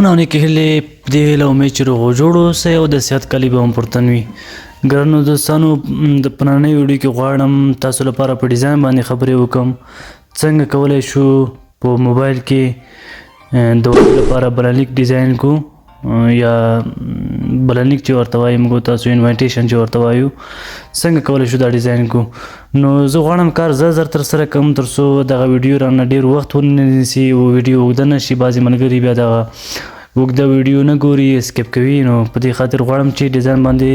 نو کې هلې دې له امید چې روغ جوړ اوسئ او د صحت کالي به هم پورته وي. ګرانو دوستانو د پرانۍ ویډیو کې غواړم تاسو لپاره په ډیزاین باندې خبرې وکم څنګه کولی شو په موبایل کې د واده لپاره بلنلیک ډیزاین کو یا بلنلیک چې ورته وایي موږ تاسو انوایټیشن چې ورته وایو څنګه کولی شو دا ډیزاین کو. نو زه غواړم کار زر ترسره کړم تر څو دغه ویډیو رانه ډېر وخت ونه نیسي او ویډیو اوږده نه شي. بعضې ملګري بیا دغه اوږده ویډیو نه ګوري سکپ کوي. نو په دې خاطر غواړم چې ډیزاین باندې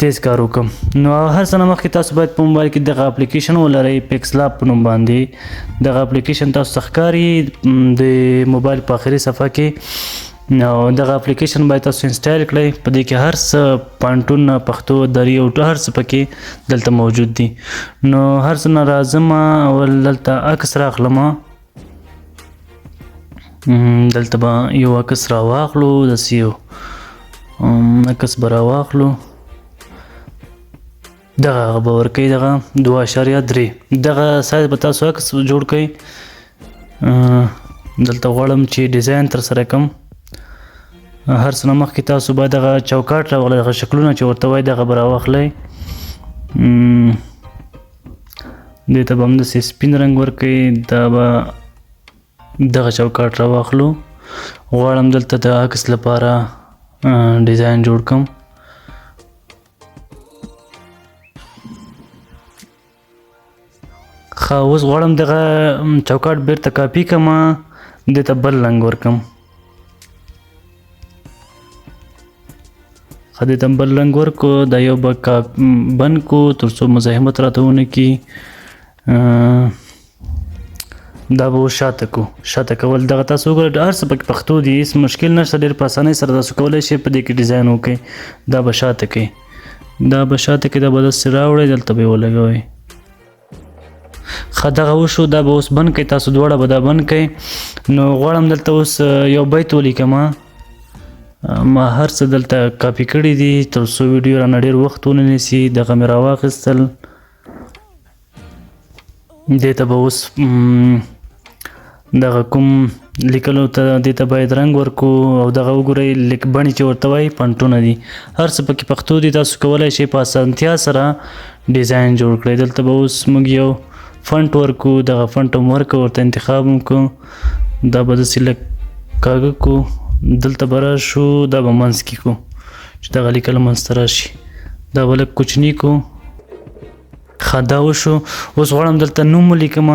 تیز کار وکړم. نو هر څه نه مخکې تاسو باید په موبایل کې دغه اپلیکیشن ولرئ پیکس لاب په نوم باندې. دغه اپلیکیشن تاسو ته ښکاري د موبایل په آخري صفحه کې. نو دغه اپلیکیشن باید تاسو انسټال کړئ. په دې کې هر څه پانټون پښتو دري او هر څه پکې دلته موجود دي. نو هر څه نه راځم اول دلته عکس راخلم. دلته به یو عکس راواخلو داسې یو عکس به راواخلو دغه هغه به ورکوي دغه 2.3 دغه سایز به تاسو عکس جوړ کړئ. دلته غواړم چې ډیزاین ترسره کړم. هر څه نه مخکې تاسو باید دغه چوکاټ راواخلئ دغه شکلونه چې ورته وایي دغه به راواخلئ. دې ته به همداسې سپین رنګ ورکوئ. دا به دغه چوکاټ راواخلو. غواړم دلته د عکس لپاره ډیزاین جوړ کړم. ښه اوس غواړم دغه چوکاټ بیرته کاپي کړم دې ته بل رنګ ورکړم. ښه دې ته بل رنګ ورکړو. دا یو به بند کړو تر څو مزاحمت راته ونه کړي. دا به اوس شاته کړو. شاته کول دغه تاسو وګورئ هر څه پکې پښتو دي هېڅ مشکل نشته ډېر په اسانۍ سره تاسو کولی شئ په دې کې ډیزاین وکړئ. دا به شاته کړئ دا به شاته کړئ دا به داسې راوړئ دلته به یې ولګوئ. ښه دغه وشو. دا به اوس بند کړئ تاسو دواړه به دا بند کړئ. نو غواړم دلته اوس یو بیت ولیکم. ما هر څه دلته کاپي کړي دي تر څو ویډیو رانه ډېر وخت ونه نیسي. دغه مې راواخیستل. دې ته به اوس دغه کوم لیکلو ته دې ته باید رنګ ورکړو او دغه وګورئ بڼې چې ورته وایي پنټونه دي هر څه پکې پښتو دي. تاسو کولی شئ په اسانتیا سره ډیزاین جوړ کړئ. دلته به اوس موږ یو فنټ ورکړو. دغه فنټ هم ورکړو ورته انتخاب هم کړو. دا به داسې لږ کاږه کړو. دلته به راشو دا به منځ کې کړو چې دغه لیکل منځ ته راشي. دا به لږ کوچني کړو. ښه دا وشو. اوس غواړم دلته نوم ولیکم.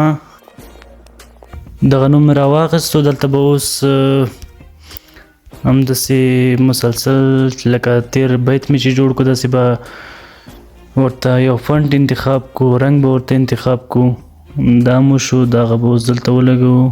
دغه نوم مې راواخیستو. دلته به اوس همداسې مسلسل لکه تیر بیت مې چې جوړ کړو داسې به ورته یو فنټ انتخاب کړو. رنګ به ورته انتخاب کړو. دا مو شو. دغه به اوس دلته ولګوو.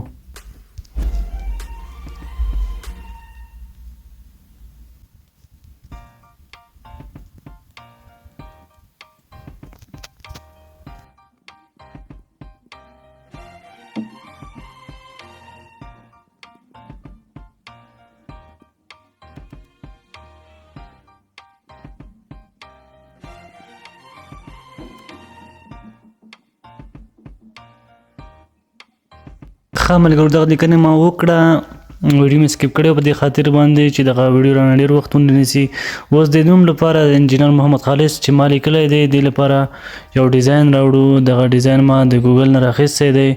ښه ملګرو دغه لیکنې ما وکړه. ویډیو مې سکپ کړی په دې خاطر باندې چې دغه ویډیو رانه ډېر وخت ونه نیسي. اوس د نوم لپاره انجینر محمد خالص چې ما لیکلی دی دې لپاره یو ډیزاین راوړو. دغه ډیزاین ما د ګوګل نه راخیستی دی.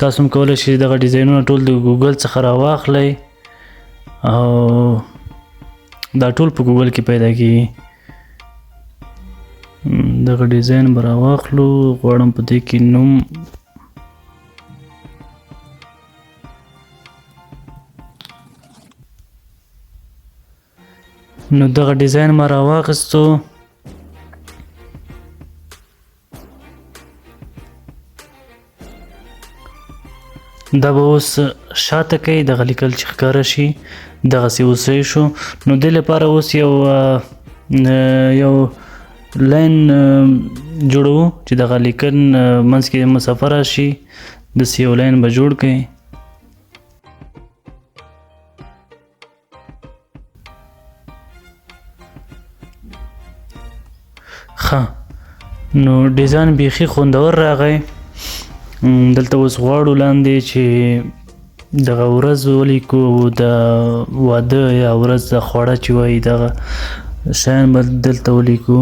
تاسو هم کولی شئ دغه ډیزاینونه ټول د ګوګل څخه راواخلئ او دا ټول په ګوګل کې پیدا کېږي. دغه ډیزاین به راواخلو. غواړم په دې کې نوم نو دغه ډیزاین ما راواخیستو. دا به اوس شاته کوي دغه لیکل چې ښکاره شي دغسې اوسئ شو. نو دې لپاره اوس یو لاین جوړو چې دغه لیکل منځ کې مسافه راشي. داسې یو لاین به جوړ کړئ. ښه نو ډیزاین بیخي خوندور راغی. دلته اوس غواړو لاندې چې دغه ورځ ولیکو د واده یا ورځ د خوړه چې وایي دغه شیان به دلته ولیکو.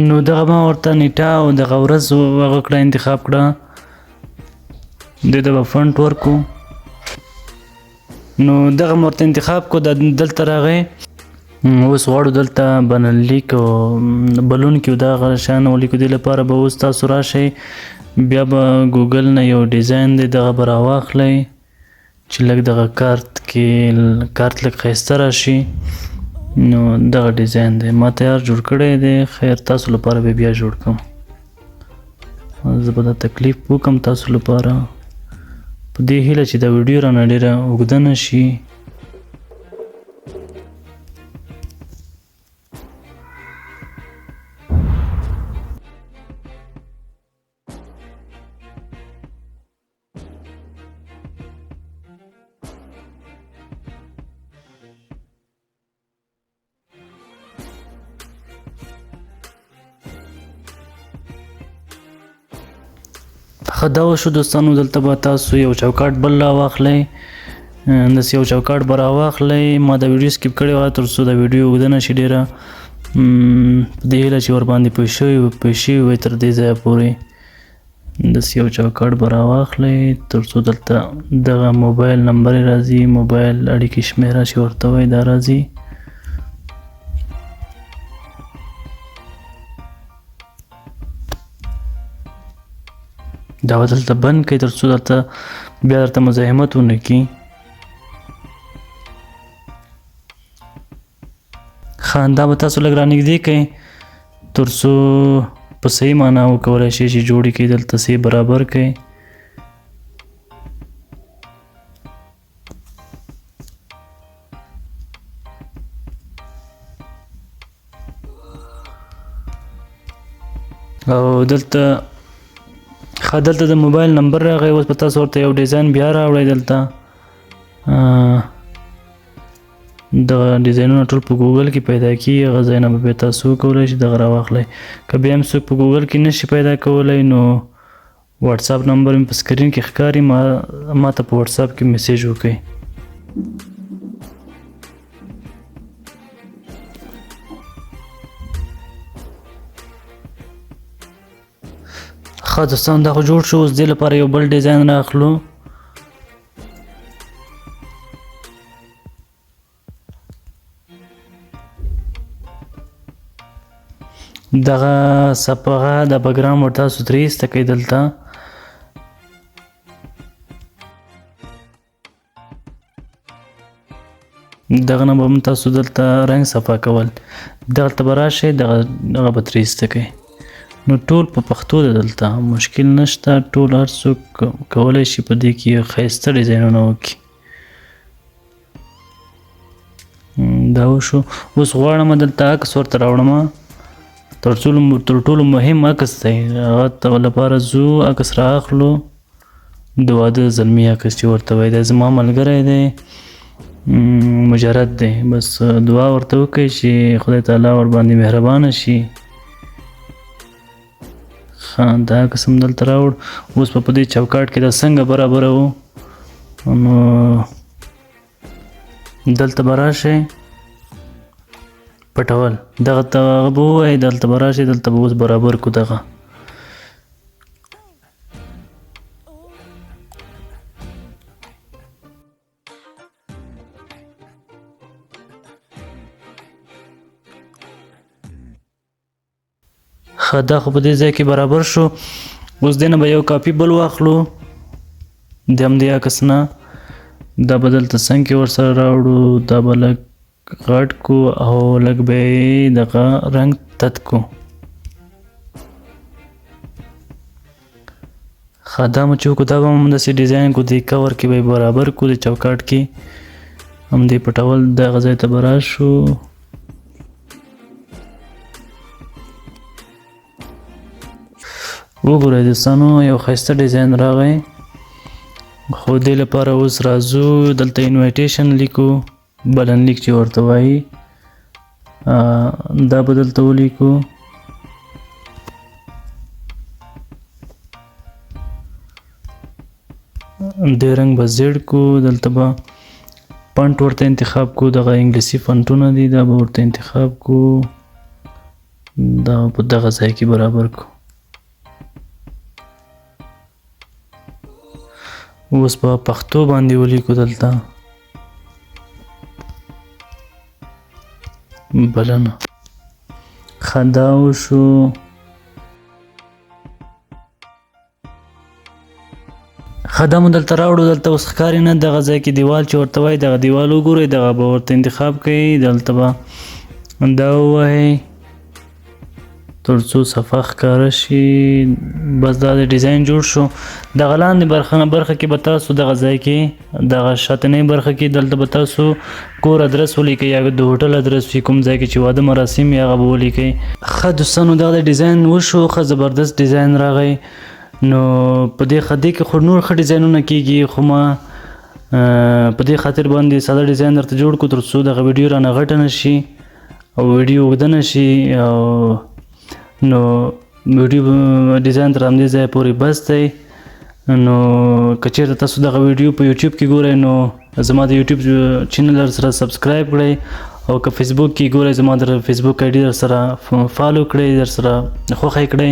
نو دغه ما ورته نیټه او دغه ورځ هغه کړه انتخاب کړه، دې ته به فنټ ورکو. نو دغه مې ورته انتخاب کو، دلته راغی. اوس غواړو دلته بنلیک او بلون کې دغه شیان ولیکو. دې لپاره به اوس تاسو راشئ، بیا به ګوګل نه یو ډیزاین دی دغه به راواخلئ چې لږ دغه کارت لږ ښایسته راشي. نو دغه ډیزاین دی ما تیار جوړ کړی دی، خیر تاسو لپاره به بیا جوړ کړم. زه به دا تکلیف وکړم تاسو لپاره په دې هیله چې دا ویډیو رانه ډېره اوږده نه شي. ښه دا وشو دوستانو، دلته به تاسو یو چوکاټ بل راواخلئ، داسې یو چوکاټ به راواخلئ. ما دا ویډیو سکیپ کړې وه تر څو دا ویډیو اوږده نه شي ډېره، په دې هیله چې ورباندې پوه شوي وئ تر دې ځایه پورې. داسې یو چوکاټ به راواخلئ تر څو دلته دغه موبایل نمبر یې راځي، موبایل اړیکې شمېره چې ورته وایي دا راځي. دا به دلته بند کړئ تر څو دلته بیا درته مزاحمت ونه کړي. ښه دا به تاسو لږ رانږدې کړئ تر څو په صحیح معنا وکولی شئ چې جوړې کړئ، دلته صحیح برابر کړئ. او دلته دلته د موبایل نمبر راغی. اوس به تاسو ورته یو ډیزاین بیا راوړئ. دلته دغه ډیزاینونه ټول په ګوګل کې پیدا کېږي، هغه ځایونه به بیا تاسو وکولی شئ دغه راواخلئ. که بیا هم څوک په ګوګل کې نشي پیدا کولی نو واتساپ نمبر مې په سکرین کې ښکاري، ما ته په واتساپ کې میسیج وکړئ. ښه دوستان دا خو جوړ شو. اوس دې لپاره یو بل ډیزاین رااخلو. دغه صفحه د بګرام ورته تاسو ترې ایسته کړئ. دلته دغه نه به هم تاسو دلته رنګ صفا کول، دلته به راشئ دغه به ترې ایسته کړئ. نو ټول په پښتو ده، دلته مشکل نشته، ټول هر څوک کولی شي په دې کې ښایسته ډیزاینونه وکړي. دا وشو. اوس غواړم دلته عکس ورته راوړم، تر ټولو مهم عکس دی. هغه لپاره ځو عکس رااخلو، د واده زلمي عکس چې ورته وایي. دا زما ملګری دی، مجرد دی، بس دعا ورته وکړئ چې خدای تعالی ورباندې مهربانه شي. دا قسم دلته راوړ. اوس په دې چوکاټ کې دا څنګه برابره وو، نو دلته به راشئ پټول، دغه ته به ووایئ دلته به راشئ، دلته به اوس برابر کړو دغه. ښه دا خو په دې ځای کې برابر شو. اوس دې نه به یو کاپي بل واخلو د همدې عکس نه، دا به دلته څنګ کې ورسره راوړو، دا به لږ غټ کو او لږ به یې دغه رنګ تت کو. ښه دا مو چې وکړو دا به هم همداسې ډیزاین کو، دې کور کې به یې برابر کو، د چوکاټ کې همدې پټول دغه ځای ته به راشو. وګورئ دوستانو یو ښایسته ډیزاین راغی. خو دې لپاره اوس راځو دلته انویټیشن لیکو بلن لیک چې ورته وایي دا به دلته ولیکو دې رنګ به زیډ کو دلته به فنټ ورته انتخاب کو دغه انګلیسي فنټونه دي دا به ورته انتخاب کو دا په دغه ځای کې برابر کو اوس په پښتو باندې ولیکو دلته بلنه خدا وشو خدا مو دلته راوړو دلته اوس ښکاري نه دغه ځای کې دیوال چې ورته وایي دغه دیوال وګورئ دغه به ورته انتخاب کوي دلته به دا ووایئ تر څو صفحه ښکاره شي بس دا د ډیزاین جوړ شو دغه لاندې برخه کې به تاسو دغه ځای کې دغه شاتنۍ برخه کې دلته به تاسو کور ادرس ولیکئ یا د هوټل ادرس وي کوم ځای کې چې واده مراسم وي هغه به ولیکئ ښه دوستانو دغه ډیزاین وشو ښه زبردست ډیزاین راغی نو په دې خدې کې خو نور ښه ډیزاینونه کیږي خو ما په دې خاطر باندې ساده ډیزاین درته جوړ کړو تر څو دغه ویډیو رانه غټه نه شي او ویډیو اوږده نه شي او نو ویډیو ډیزاین تر همدې ځایه پورې بس دی نو که چېرته تاسو دغه ویډیو په یوټیوب کې ګورئ نو زما د یوټیوب چینل سره سبسکرایب کړئ او که فیسبوک کې ګورئ زما د فیسبوک آی ډي در سره فالو کړئ در سره خوښه کړئ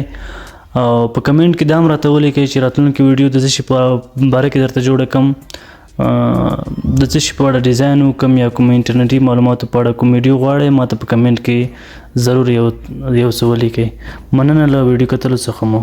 او په کمنټ کې دا هم راته ولیکئ چې راتلونکي ویډیو د څه شي په باره کې درته جوړه کړم د څه شي په اړه ډیزاین وکړم یا کوم انټرنیټي معلوماتو په اړه کوم ویډیو غواړئ ماته په کمنټ کې ضرور یو څه ولیکئ مننه له ویډیو کتلو څخه مو